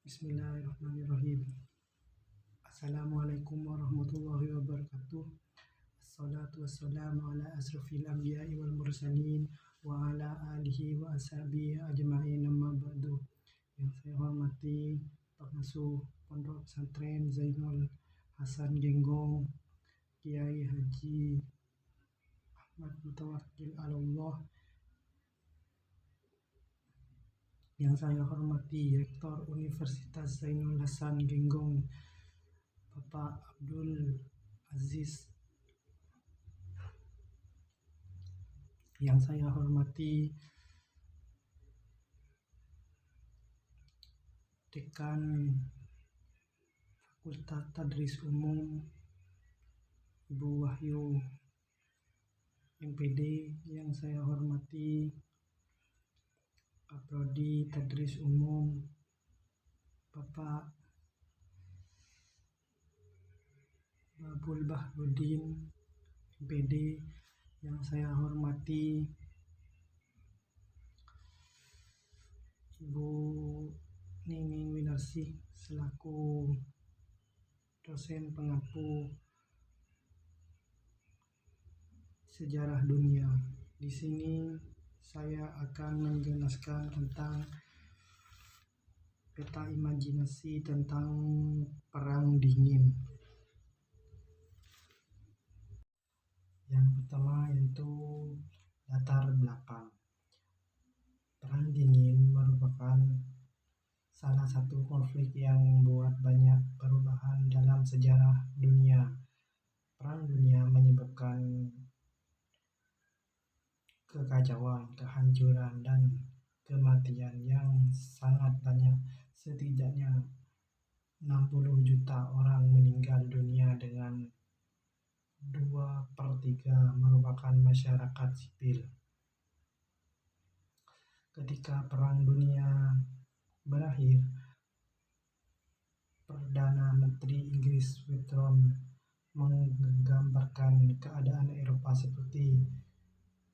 Bismillahirrahmanirrahim. Assalamualaikum warahmatullahi wabarakatuh. Assalatu wassalamu ala asrafil anbiya'i wal mursalin wa ala alihi wa ashabihi ajma'in, amma ba'du. Yang saya hormati pengasuh Pondok Pesantren Zainul Hasan Genggong, Kiai Haji Ahmad Mutawakkil Allah. Yang saya hormati Rektor Universitas Zainul Hasan Genggong, Bapak Abdul Aziz. Yang saya hormati Dekan Fakultas Tadris Umum, Ibu Wahyu MPD. Yang saya hormati Kaprodi Tadris Umum, Bapak Babul Bahrudin MPD. Yang saya hormati Ibu Nining Winarsih selaku dosen pengampu sejarah dunia. Di sini saya akan menjelaskan tentang peta imajinasi tentang Perang Dingin. Yang pertama yaitu latar belakang. Perang Dingin merupakan salah satu konflik yang membuat banyak perubahan dalam sejarah dunia. Perang dunia menyebabkan kekacauan, kehancuran, dan kematian yang sangat banyak. Setidaknya 60 juta orang meninggal dunia dengan 2/3 merupakan masyarakat sipil. Ketika Perang Dunia berakhir, Perdana Menteri Inggris Whitlam menggambarkan keadaan Eropa seperti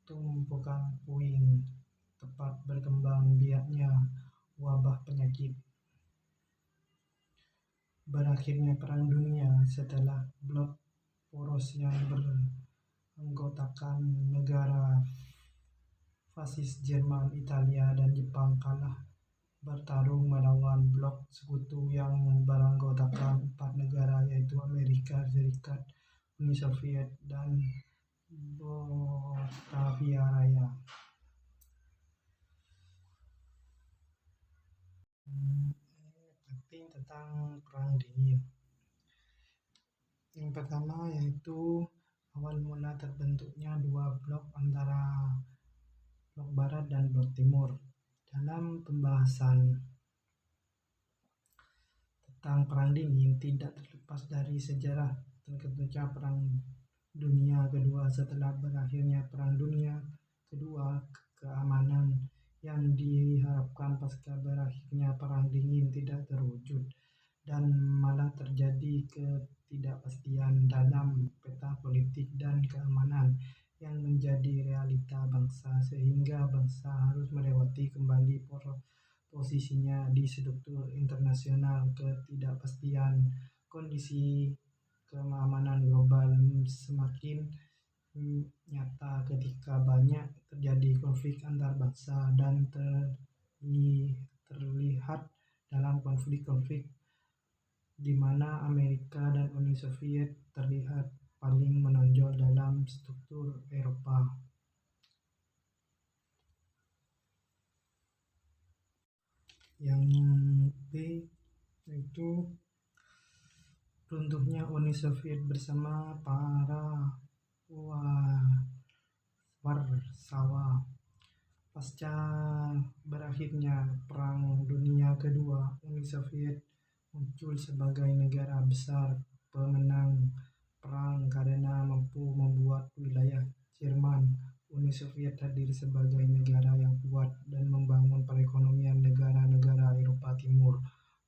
tumpukan puing tepat berkembang biaknya wabah penyakit. Berakhirnya Perang Dunia setelah blok poros yang beranggotakan negara fasis Jerman, Italia, dan Jepang kalah bertarung melawan blok sekutu yang beranggotakan 4 negara, yaitu Amerika Serikat, Uni Soviet, dan Bosnia Raya. Penting tentang Perang Dingin. Yang pertama yaitu awal mula terbentuknya dua blok antara blok barat dan blok timur. Dalam pembahasan tentang Perang Dingin tidak terlepas dari sejarah terbentuknya Perang Dunia Kedua. Setelah berakhirnya Perang Dunia Kedua, keamanan yang diharapkan pasca berakhirnya Perang Dingin tidak terwujud dan malah terjadi ketidakpastian dalam peta politik dan keamanan yang menjadi realita bangsa, sehingga bangsa harus melewati kembali posisinya di struktur internasional. Ketidakpastian kondisi keamanan global semakin nyata ketika banyak terjadi konflik antar bangsa dan terlihat dalam konflik-konflik di mana Amerika dan Uni Soviet terlihat paling menonjol dalam struktur Eropa. Yang B yaitu runtuhnya Uni Soviet bersama para Warsawa. Pasca berakhirnya Perang Dunia Kedua, Uni Soviet muncul sebagai negara besar pemenang perang karena mampu membuat wilayah Jerman. Uni Soviet hadir sebagai negara yang kuat dan membangun perekonomian negara-negara Eropa Timur.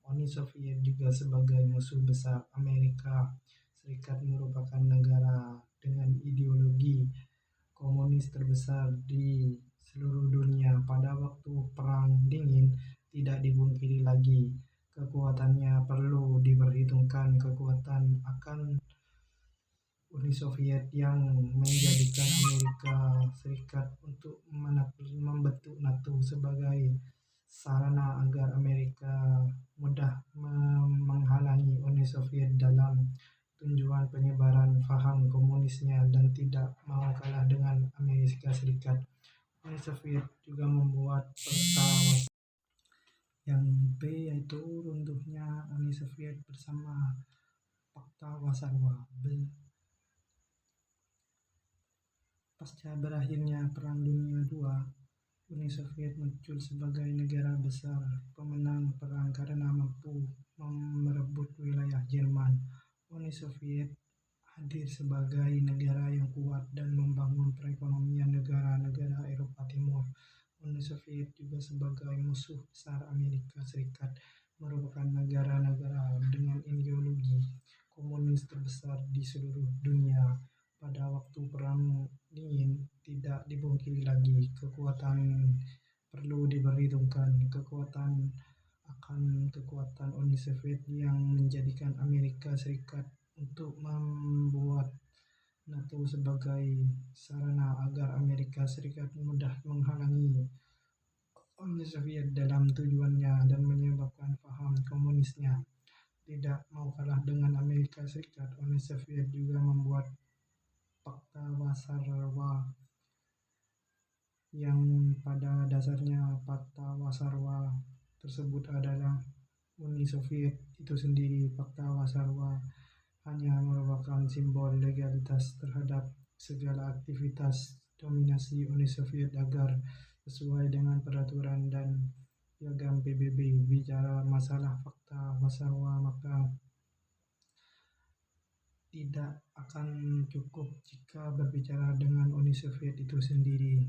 Uni Soviet juga sebagai musuh besar Amerika Serikat merupakan negara dengan ideologi komunis terbesar di seluruh dunia. Pada waktu Perang Dingin tidak dipungkiri lagi kekuatannya perlu diperhitungkan kekuatan akan Uni Soviet yang menjadikan Amerika Serikat untuk membentuk NATO sebagai sarana agar Amerika mudah menghalangi Uni Soviet dalam tujuan penyebaran paham komunisnya dan tidak mau kalah dengan Amerika Serikat. Uni Soviet juga membuat peta yang B, yaitu runtuhnya Uni Soviet bersama Fakta Warsawa. Pasca berakhirnya Perang Dunia II, Uni Soviet muncul sebagai negara besar pemenang perang karena mampu merebut wilayah Jerman. Uni Soviet hadir sebagai negara yang kuat dan membangun perekonomian negara-negara Eropa Timur. Uni Soviet juga sebagai musuh besar Amerika Serikat, merupakan negara-negara dengan ideologi komunis terbesar di seluruh dunia. Pada waktu Perang Dingin, tidak dipungkiri lagi kekuatan perlu diperhitungkan kekuatan Uni Soviet yang menjadikan Amerika Serikat untuk membuat NATO sebagai sarana agar Amerika Serikat mudah menghalangi Uni Soviet dalam tujuannya dan menyebabkan paham komunisnya tidak mau kalah dengan Amerika Serikat. Uni Soviet juga membuat Fakta Warsawa yang pada dasarnya Fakta Warsawa tersebut adalah Uni Soviet itu sendiri. Fakta Warsawa hanya merupakan simbol legalitas terhadap segala aktivitas dominasi Uni Soviet agar sesuai dengan peraturan dan piagam PBB. Bicara masalah Fakta Warsawa, maka tidak akan cukup jika berbicara dengan Uni Soviet itu sendiri.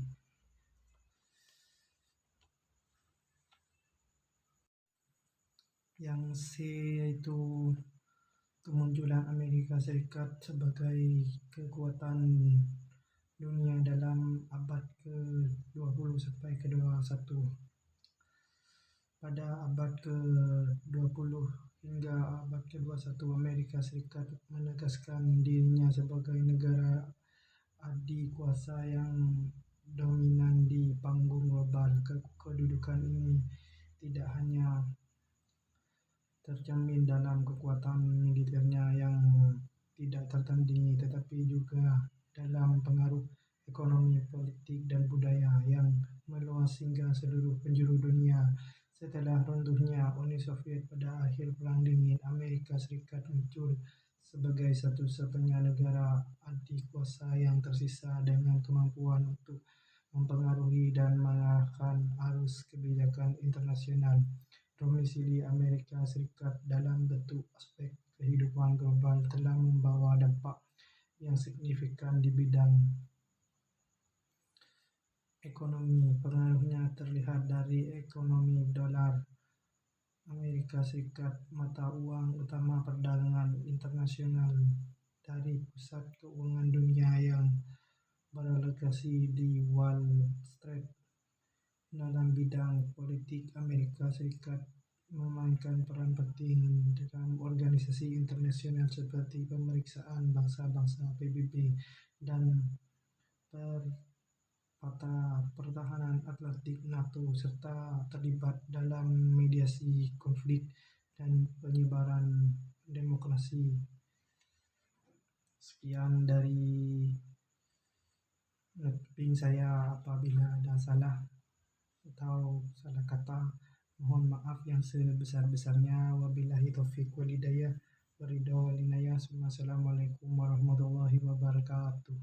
Yang C, yaitu kemunculan Amerika Serikat sebagai kekuatan dunia dalam abad ke-20 sampai ke-21. Pada abad ke-20 hingga abad ke-21, Amerika Serikat menegaskan dirinya sebagai negara adikuasa yang dominan di panggung global. Kedudukan ini tidak hanya tercermin dalam kekuatan militernya yang tidak tertandingi, tetapi juga dalam pengaruh ekonomi, politik, dan budaya yang meluas hingga seluruh penjuru dunia. Setelah runtuhnya Uni Soviet pada akhir Perang Dingin, Amerika Serikat muncul sebagai satu-satunya negara adikuasa yang tersisa dengan kemampuan untuk mempengaruhi dan mengarahkan arus kebijakan internasional. Domisili Amerika Serikat dalam bentuk aspek kehidupan global telah membawa dampak yang signifikan di bidang ekonomi. Pengaruhnya terlihat dari ekonomi dolar Amerika Serikat, mata uang utama perdagangan internasional dari pusat keuangan dunia yang beralokasi di Wall Street. Dalam bidang politik, Amerika Serikat memainkan peran penting dalam organisasi internasional seperti Pemeriksaan Bangsa-Bangsa (PBB) dan Pertahanan Atlantik (NATO), serta terlibat dalam mediasi konflik dan penyebaran demokrasi. Sekian dari netping saya. Apabila ada salah atau salah kata, mohon maaf yang sebesar-besarnya. Wabillahi taufiq wal hidayah. Waridho wal inayah. Assalamualaikum warahmatullahi wabarakatuh.